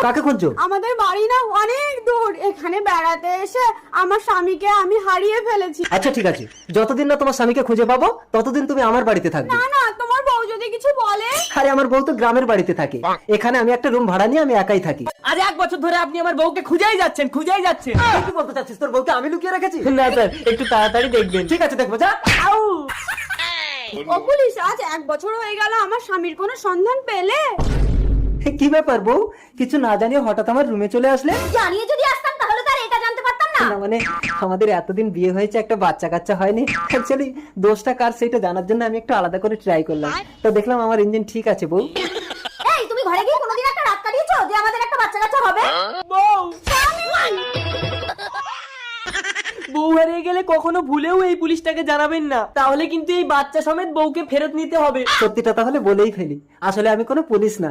কাকে খুঁজছো? আমাদের বাড়ি না অনেক দূর, এখানে বেড়াতে এসে আমার স্বামীকে আমি হারিয়ে ফেলেছি। আচ্ছা ঠিক আছে, যতদিন না তোমার স্বামীকে খুঁজে পাবো ততদিন তুমি আমার বাড়িতে থাকবে। না না, তোমার বউ যদি কিছু বলে। আরে আমার বউ তো গ্রামের বাড়িতে থাকে, এখানে আমি একটা রুম ভাড়া নিয়ে আমি একাই থাকি। আজ 1 বছর ধরে আপনি আমার বউকে খুঁজেই যাচ্ছেন। তুই কি বলতে চাচ্ছিস? তোর বউকে আমি লুকিয়ে রেখেছি? না স্যার, একটু তাড়াতাড়ি দেখবেন। ঠিক আছে, দেখবো, যা। ও পুলিশ, আজ 1 বছর হয়ে গেল, আমার স্বামীর কোনো সন্ধান পেলে? কি ব্যাপার বউ, কিছু না জানিয়ে হঠাৎ আমার রুমে চলে আসলে? জানিয়ে যদি আসতাম তাহলে তো আর এটা জানতে পারতাম না। না মানে আমাদের এতদিন বিয়ে হয়েছে, একটা বাচ্চা কাচ্চা হয়নি। অ্যাকচুয়ালি দোষটা কার সেটা জানার জন্য আমি একটু আলাদা করে ট্রাই করলাম, তো দেখলাম আমার ইঞ্জিন ঠিক আছে। বউ, এই তুমি ঘরে গিয়ে কোনোদিন একটা রাত কাটিয়েছো যে আমাদের একটা বাচ্চা কাচ্চা হবে? বউ বউ হারিয়ে গেলে কখনো ভুলেও এই পুলিশটাকে জানাবেন না, তাহলে কিন্তু এই বাচ্চা সমেত বউকে ফেরত নিতে হবে। সত্যিটা তাহলে বলেই ফেলি, আসলে আমি কোনো পুলিশ না।